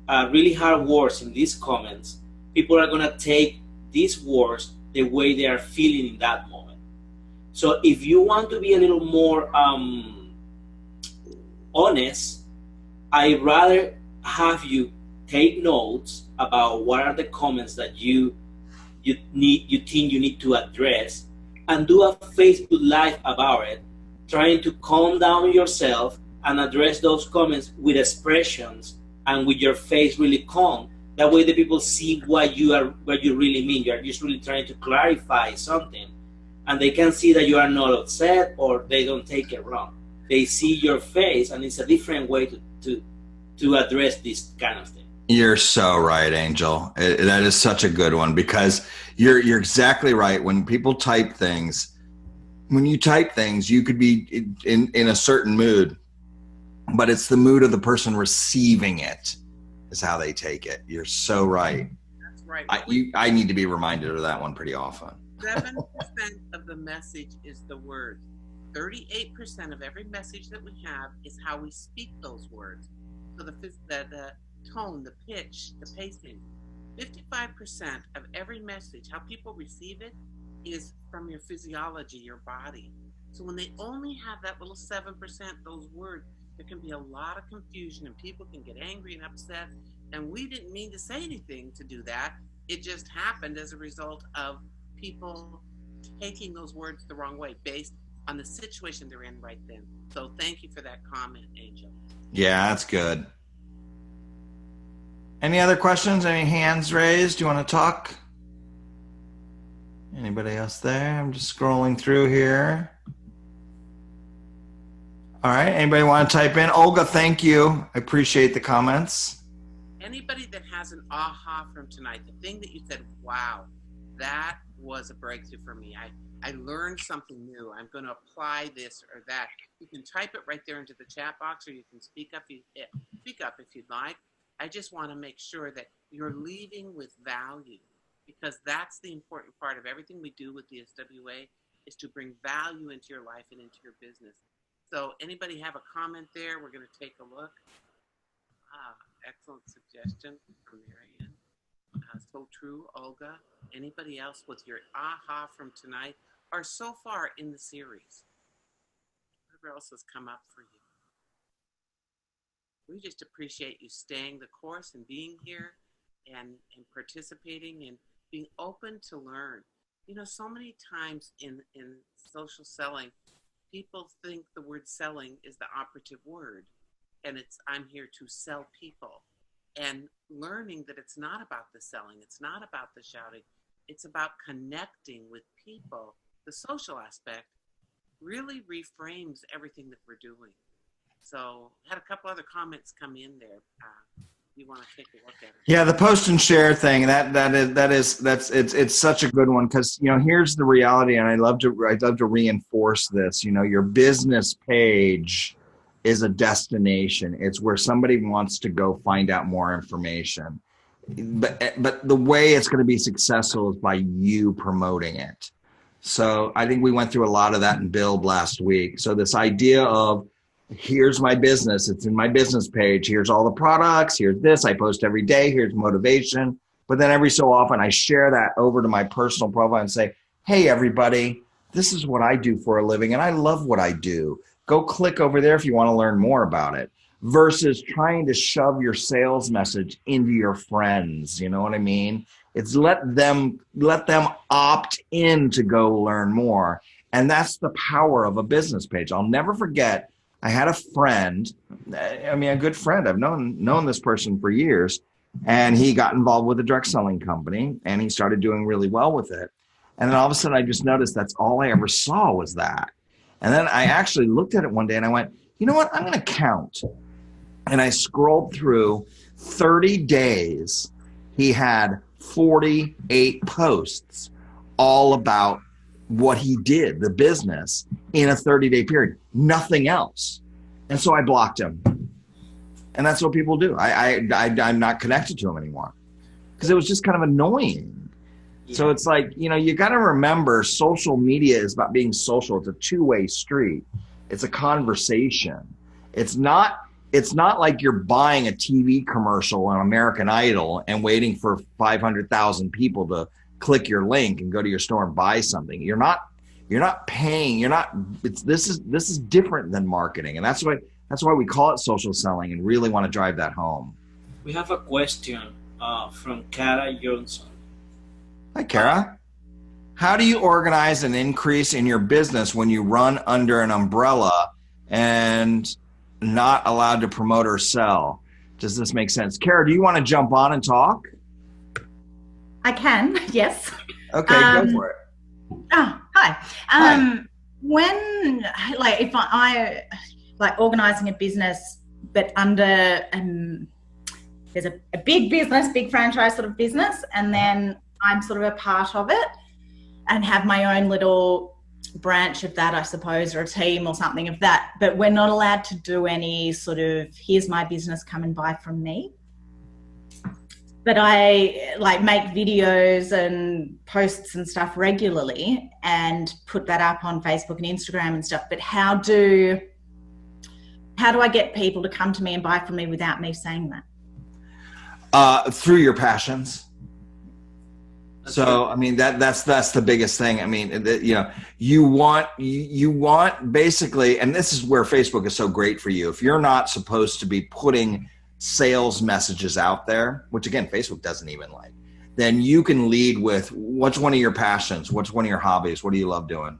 really hard words in these comments, people are going to take these words the way they are feeling in that moment. So if you want to be a little more honest, I'd rather have you take notes about what are the comments that you think you need to address, and do a Facebook Live about it, trying to calm down yourself and address those comments with expressions and with your face really calm, That way the people see what you really mean. You are just really trying to clarify something, and they can see that you are not upset or they don't take it wrong. They see your face, and it's a different way to address this kind of thing.
You're so right, Angel. That is such a good one, because you're exactly right. When people type things, when you type things, you could be in a certain mood, but it's the mood of the person receiving it is how they take it. You're so right.
That's right.
I need to be reminded of that one pretty often.
7% of the message is the words. 38% of every message that we have is how we speak those words. So the tone, the pitch, the pacing. 55% of every message, how people receive it, is from your physiology, your body. So when they only have that little 7%, those words, there can be a lot of confusion and people can get angry and upset. And we didn't mean to say anything to do that. It just happened as a result of people taking those words the wrong way based on the situation they're in right then. So thank you for that comment, Angel.
Yeah, that's good. Any other questions? Any hands raised? Do you want to talk? Anybody else there? I'm just scrolling through here. All right. Anybody want to type in? Olga, thank you. I appreciate the comments.
Anybody that has an aha from tonight, the thing that you said, wow, that was a breakthrough for me. I learned something new. I'm going to apply this or that. You can type it right there into the chat box, or you can speak up if you'd like. I just want to make sure that you're leaving with value, because that's the important part of everything we do with DSWA, is to bring value into your life and into your business. So anybody have a comment there? We're going to take a look. Excellent suggestion from Marianne. So true, Olga. Anybody else with your aha from tonight or so far in the series? Whatever else has come up for you. We just appreciate you staying the course and being here and participating and being open to learn. You know, so many times in social selling, people think the word selling is the operative word, and it's I'm here to sell people. And learning that it's not about the selling, it's not about the shouting, it's about connecting with people. The social aspect really reframes everything that we're doing. So I had a couple other comments come in there. You want to take a look at it?
Yeah, the post and share thing, it's such a good one, because here's the reality, and I'd love to reinforce this. Your business page is a destination. It's where somebody wants to go find out more information. But the way it's going to be successful is by you promoting it. So I think we went through a lot of that in Build last week. So this idea of, here's my business, it's in my business page, here's all the products, here's this, I post every day, here's motivation. But then every so often I share that over to my personal profile and say, hey everybody, this is what I do for a living and I love what I do. Go click over there if you want to learn more about it, versus trying to shove your sales message into your friends. You know what I mean? It's let them opt in to go learn more. And that's the power of a business page. I'll never forget, I had a friend, a good friend. I've known this person for years, and he got involved with a direct selling company and he started doing really well with it. And then all of a sudden I just noticed that's all I ever saw was that. And then I actually looked at it one day and I went, you know what? I'm going to count. And I scrolled through 30 days. He had 48 posts all about what he did, the business, in a 30-day period, nothing else. And so I blocked him. And that's what people do. I'm not connected to him anymore because it was just kind of annoying. Yeah. So it's like, you got to remember, social media is about being social. It's a two-way street. It's a conversation. It's not like you're buying a TV commercial on American Idol and waiting for 500,000 people to click your link and go to your store and buy something. You're not paying. This is different than marketing, and that's why we call it social selling and really want to drive that home.
We have a question from Kara Johnson.
Hi, Kara. How do you organize an increase in your business when you run under an umbrella and not allowed to promote or sell? Does this make sense? Kara, do you want to jump on and talk?
I can, yes.
Okay, go for it.
Oh, hi.
Hi.
When, like, if I like organizing a business, but under, there's a big business, big franchise sort of business, and then I'm sort of a part of it and have my own little branch of that, I suppose, or a team or something of that. But we're not allowed to do any sort of, here's my business, come and buy from me. But I like make videos and posts and stuff regularly and put that up on Facebook and Instagram and stuff. But how do I get people to come to me and buy from me without me saying that?
Through your passions. So, I mean, that's the biggest thing. I mean, you want basically, and this is where Facebook is so great for you. If you're not supposed to be putting sales messages out there, which again, Facebook doesn't even like, then you can lead with what's one of your passions? What's one of your hobbies? What do you love doing?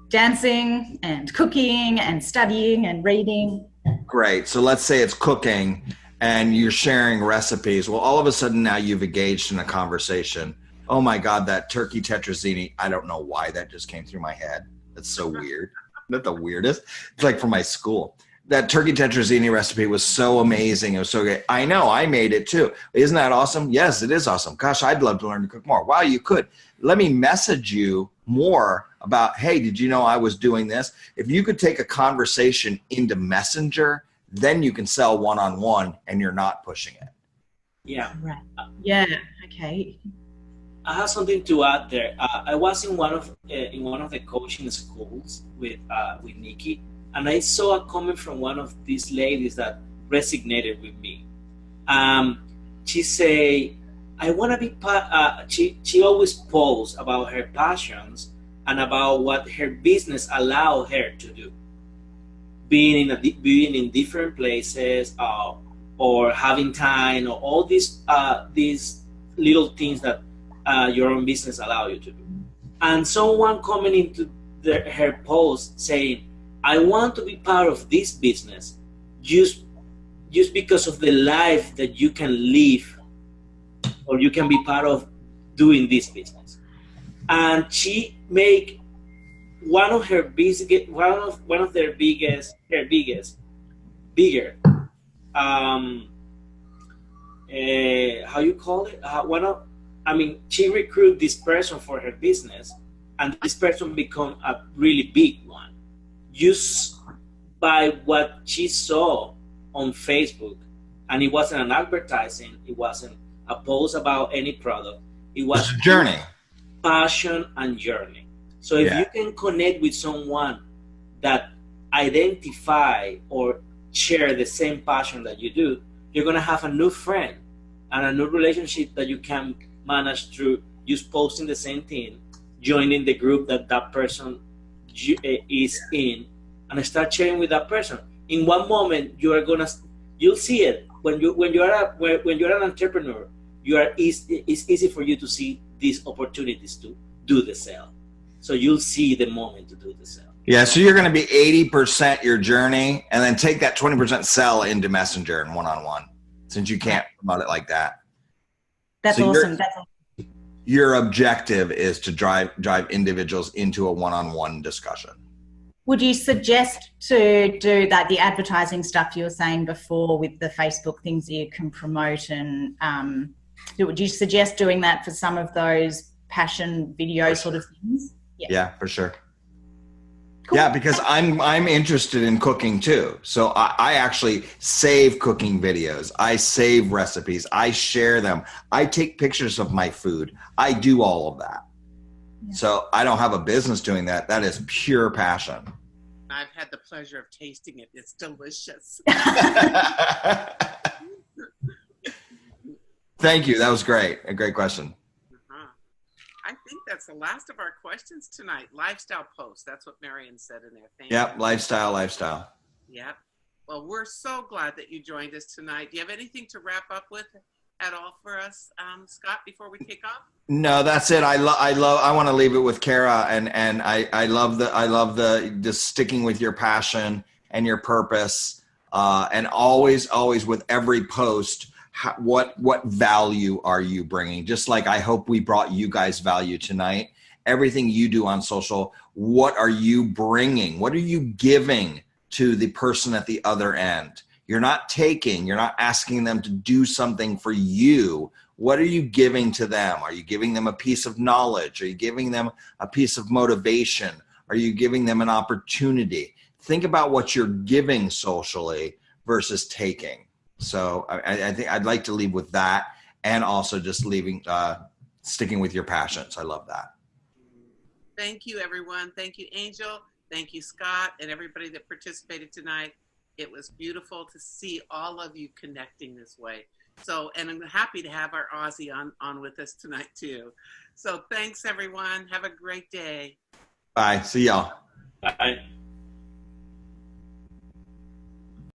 Dancing and cooking and studying and reading.
Great. So let's say it's cooking and you're sharing recipes. Well, all of a sudden now you've engaged in a conversation. Oh my God, that turkey tetrazzini. I don't know why that just came through my head. That's so weird. Isn't that the weirdest? It's like from my school. That turkey tetrazzini recipe was so amazing. It was so great. I know, I made it too. Isn't that awesome? Yes, it is awesome. Gosh, I'd love to learn to cook more. Wow, you could. Let me message you more about, hey, did you know I was doing this? If you could take a conversation into Messenger, then you can sell one-on-one and you're not pushing it.
Yeah.
Right. Yeah. Okay.
I have something to add there. I was in one of the coaching schools with Nikki, and I saw a comment from one of these ladies that resonated with me. She say, "I want to be part." She always posts about her passions and about what her business allow her to do, being in different places, or having time, or all these little things that your own business allow you to do. And someone commenting to her post saying, I want to be part of this business just because of the life that you can live, or you can be part of doing this business. And she make one of their biggest, bigger, how you call it? She recruited this person for her business, and this person become a really big one. Just by what she saw on Facebook, and it wasn't an advertising, it wasn't a post about any product, it was
a journey,
passion and journey. So if you can connect with someone that identify or share the same passion that you do, you're going to have a new friend and a new relationship that you can manage through just posting the same thing, joining the group that person is in, and start sharing with that person. In one moment, you'll see it when you're an entrepreneur. It's easy for you to see these opportunities to do the sale. So you'll see the moment to do the sale.
Yeah, so you're going to be 80% your journey, and then take that 20% sell into Messenger and one-on-one, since you can't promote it like that.
That's
so
awesome.
Your objective is to drive individuals into a one-on-one discussion.
Would you suggest to do that, the advertising stuff you were saying before with the Facebook things that you can promote, and would you suggest doing that for some of those passion video sort of things?
Yeah, for sure. Cool. Yeah, because I'm interested in cooking too. So I actually save cooking videos. I save recipes. I share them. I take pictures of my food. I do all of that. Yeah. So I don't have a business doing that. That is pure passion.
I've had the pleasure of tasting it. It's delicious.
Thank you. That was great. A great question.
I think that's the last of our questions tonight. Lifestyle posts. That's what Marion said in there.
Yep. Lifestyle.
Yep. Well, we're so glad that you joined us tonight. Do you have anything to wrap up with at all for us, Scott, before we kick off?
No, that's it. I want to leave it with Kara, and I love the just sticking with your passion and your purpose. And always with every post, what value are you bringing? Just like I hope we brought you guys value tonight. Everything you do on social, what are you bringing? What are you giving to the person at the other end? You're not taking, you're not asking them to do something for you. What are you giving to them? Are you giving them a piece of knowledge? Are you giving them a piece of motivation? Are you giving them an opportunity? Think about what you're giving socially versus taking. So I think I'd like to leave with that, and also just sticking with your passions. I love that.
Thank you, everyone. Thank you, Angel. Thank you, Scott, and everybody that participated tonight. It was beautiful to see all of you connecting this way. So, and I'm happy to have our Aussie on with us tonight too. So thanks, everyone. Have a great day.
Bye. See y'all.
Bye.